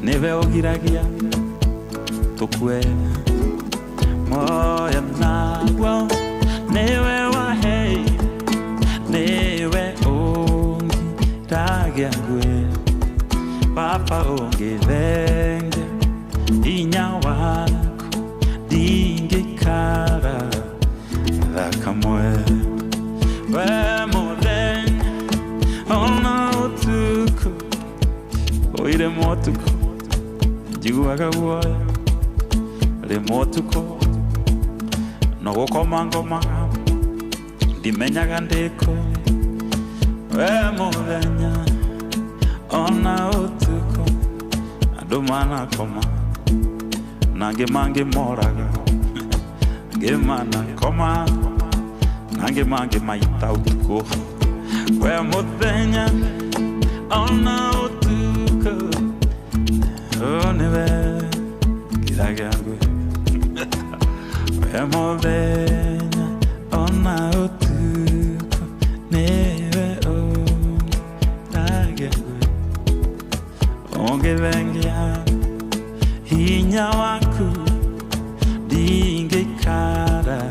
niwe ogiragia tukue moyo naguo niwe wahei niwe ongiragia ngwe papa ongithenge inya wako ndingikara thakamwe we muthenya ona utuku oire motuku njiguaga guoya ri motuku no gukoma ngoma ndimenyaga ndiko we muthenya ona utuku andu manakoma nange mange moraga ngemana koma nange mange maita utuku we muthenya ona utuku niwe giragia ngwe we muthenya ona utuku niwe giragia ngwe ongevengia hinya waku ndingikara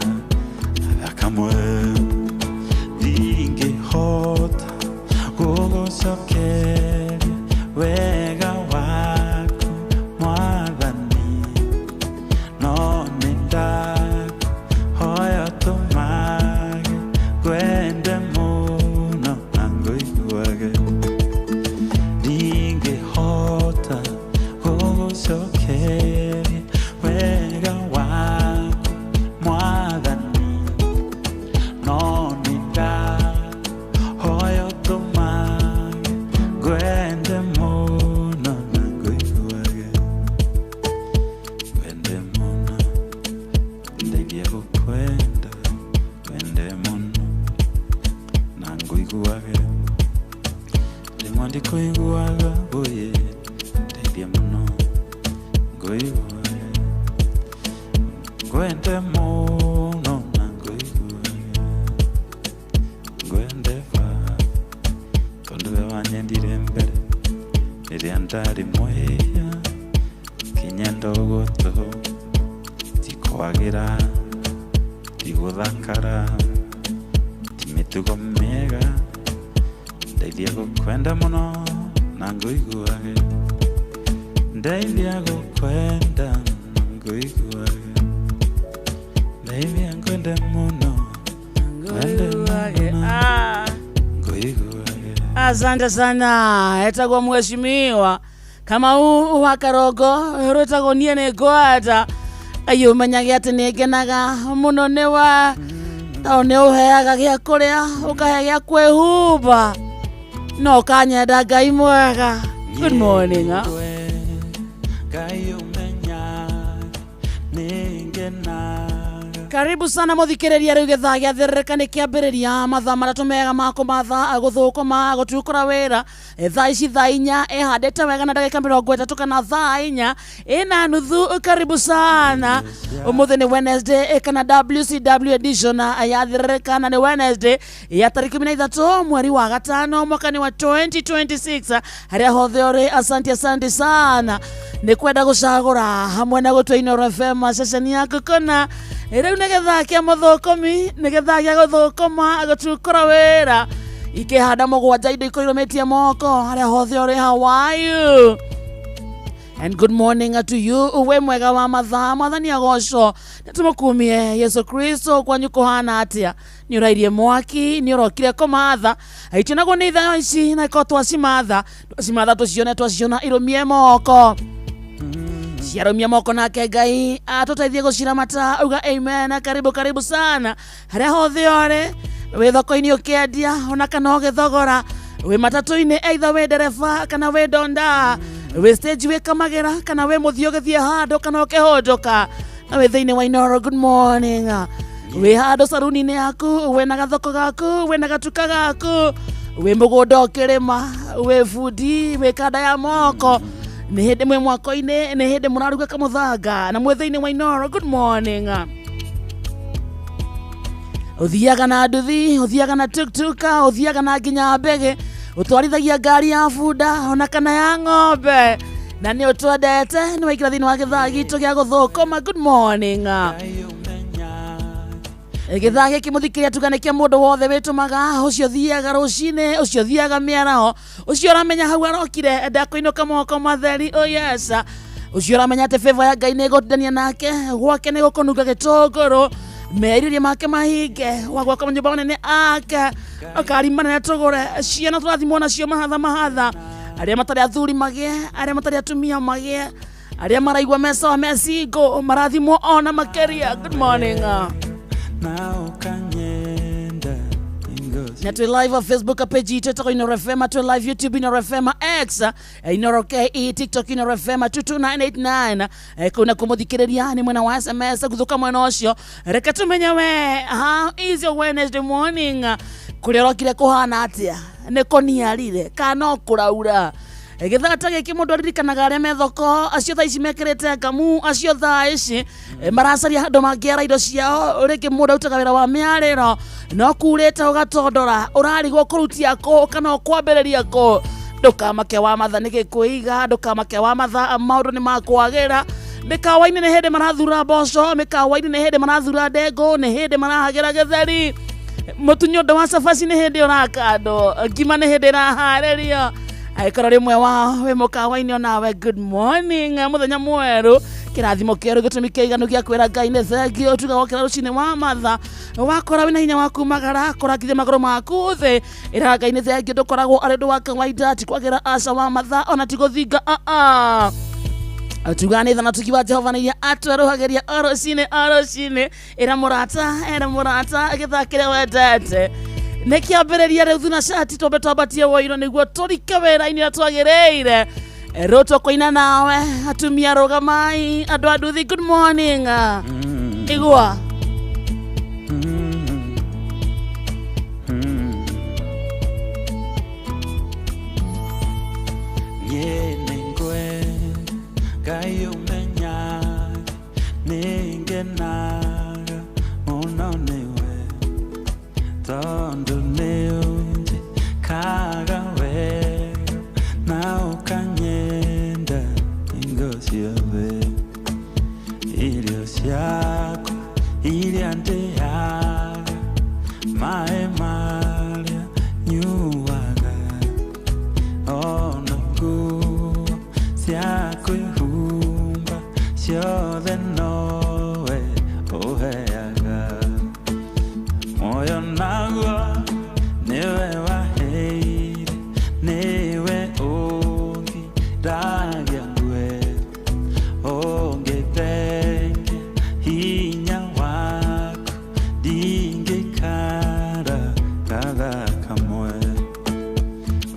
thakamwe ndingihota gugucokeria wega waku mwathani no nindakuhoya tumage gwende muno na nguiguage ndingihota gugucokeria wega waku mwathani no nindakuhoya tumage gwende muno na nguiguage gwende muno ndeithia gukwenda gwende muno na nguiguage rimwe ndikuiguaga uye ndeithia muno nguiguage gwende muno na nguiguage gwende va tondu we wanyendire mbere riria ndari muhia kinya ndogoto tikwagira tiguthakara timitugo miega ndeithia gukwenda muno na nguiguage ndeithia gukwenda na nguiguage ndeithia gwende muno gwende muno nguiguage. Asante sana, etagwa mheshimiwa kama wa Karogo rwetagwo nie ni ngwata ayumanyage ati ningenaga muno ni wa ni uheaga gia kuria ukahe gia kwihumba no kanyenda Ngai mwega. Good morning. Karibu sana muthikiriria riu getha gia thereka ni kiambiriria mathaa maratu mega mako mathaa guthukuma gutukura wira thaa ici thaa inya ihandite wega na ndagika 30 kana thaa inya ina nuthu. Karibu sana. Umuthi ni Wednesday kana WCW edition ya thereka na ni Wednesday ya tariki 13 mweri wa gatano mwaka ni wa 2026 haria hothe uri. Asante sana ni kwenda gucagura hamwe na gutwina FM session yaku kana riu nigetha kia muthukomi nigetha gia guthukuma gutukura wira ikihanda mugwanja indo ikoirometie moko haria hothe uri. How are you? And good morning to you. Uwe mwega wa mathaa mwathani agocwo nitumukumie Yesu Kristo kwanyu kuhana atia ni urairie mwaki ni urokire kumatha aitu nago ni thayo ici na ko twacimatha tuciona irumie moko ciarumia moko nake Ngai atuteithie gucira mata uga amen. Karibu sana haria hothe uri we thoko-ini ukiendia ona kana ugithogora we matatu-ini either we dereva kana we donda we stage we kamagera kana we muthio githie hando kana ukihunjuka na we thiini wa Inoro. Good morning. We hando saruni-ini yaku we na gathoko gaku we na gatuka gaku we mugunda ukirima we fundi we kada ya moko ni hindi mwe mwako-ini ni hindi muraruga kamuthanga na mwe thiini wa Inoro. Good morning. Uthiaga na nduthi, uthiaga na tuktuka, uthiaga na nginya mbege, utwarithagia ngari ya bunda ona kana ya ng'ombe na nĩ ũtwendete nĩ waikira thĩinĩ wa gĩthaa gitũ gĩa gũthũkũma. Good morning. Gĩthaa gĩkĩ mũthikĩria tugane kĩa mũndũ wothe wĩtũmaga, ũcio thiaga rũcinĩ, ũcio thiaga mĩaraho, ũcio ũramenya hau arokire ndakũinũka moko matheri. Oh yes, ũcio ũramenya atĩ favor ya Ngai nĩ ĩgũtithania nake, gwake nĩ gũkũnunga gĩtũngũrũ, merirĩria make mahinge, wagwaka manyũmba manene ake, akari manene tũgũre, ciana tũrathimwo nacio mahatha, arĩa matarĩ athuri magĩe, arĩa matarĩ atumia magĩe, arĩa maraigua mesawa mecingo marathimwo ona makĩria. Good morning. Na tu live on Facebook page yetu Inoro FM, tu live YouTube Inoro FM, X Inoro KE, TikTok Inoro FM 22989. Kuna kumuthikiriria ni mwena wa SMS guthuka mwena ucio. Reka tumenye we, how is your Wednesday morning? Kurerokire kuhana atia? Ne koniarire kana kuraura. Gĩthata gĩkĩ mũndũ aririkanaga arĩa me thoko, acio thaa ici mekĩrĩte ngamu, acio thaa ici maracaria handũ mangĩara indo ciao. Rĩngĩ mũndũ autaga wĩra wa mĩarĩro, no kurĩte ũgatondora, ũrarigwo kũrutia kũ kana kwambĩrĩria kũ. Ndũkamake wa matha nĩ gĩkũiga, ndũkamake wa matha maũndũ nĩ makwagĩra. Mĩkawa-inĩ nĩ hĩndĩ marathura mboco, mĩkawa-inĩ nĩ hĩndĩ marathura ndengũ, nĩ hĩndĩ marahagĩra gĩtheri, mũtunyondo wa cabaci nĩ hĩndĩ ũrakandwo, ngima nĩ hĩndĩ ĩraharĩrio. Aikara rimwe wa we mũkawa-inĩ onawe. Good morning, mũthenya mwerũ, kĩrathimo kĩerũ gĩtũmi kĩiganu gĩa kwĩra Ngai nĩ thengio. Tuga gokĩra rũcinĩ wa matha, wakora wĩna hinya wa kumagara, kũrangithia magũrũ maku thĩ, ĩra Ngai nĩ thengio. Ndũkoragwo arĩ ũndũ wa kawaida ti kwagĩra aca wa matha ona ti gũthinga. Tuga nĩ thana tukiwa Jehova nĩ iria atwerũhagĩria rũcinĩ, ĩra mũrata gĩthaa kĩrĩa wendete nĩ kĩambĩrĩria rĩu. Thuna cati twambe twambatie woiro nĩguo tũrike wĩra-inĩ ũrĩa twagĩrĩire. Rũtũ kũina nawe, atumia rũgamai, andũ a nduthi. Good morning. Igua Ngai umenya ningenaga muno niwe tondu niunji kaga wega na ukanyenda ingo ciothe. Irio ciaku iria ndĩaga, maĩ marĩa nyuaga, ona nguo cia kwĩhumba ciothe nowe ũheaga. Moyo naguo niwe waheire, niwe ũngĩndagia ngwe, ũngĩthengia hinya waku, ndingĩikara gathaa kamwe.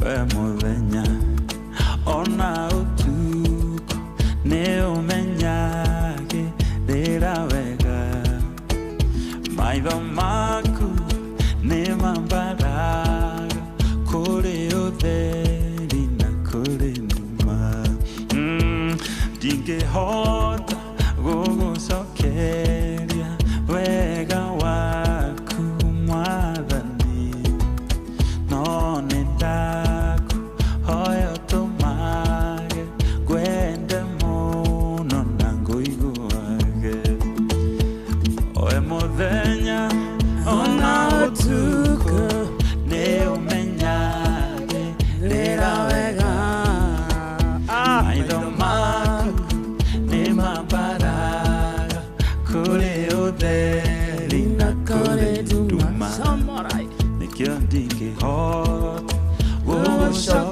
We mũthenya ona ũtukũ nĩ ũmenyagĩrĩra wega, maitho maku nĩ mambaraga kũrĩ ũtheri na kũrĩ nduma. Ndingĩhota gũgũcokeria wega waku Mwathani, no nĩ ndakũhoya ũtũmage ngwende mũno na ngũiguage. We mũthenya ona ũtukũ nĩ ũmenyagĩrĩra wega, maitho maku nĩ mambaraga kũrĩ ũtheri na kũrĩ nduma. Nĩkĩo ndingĩhota gũgũcokeria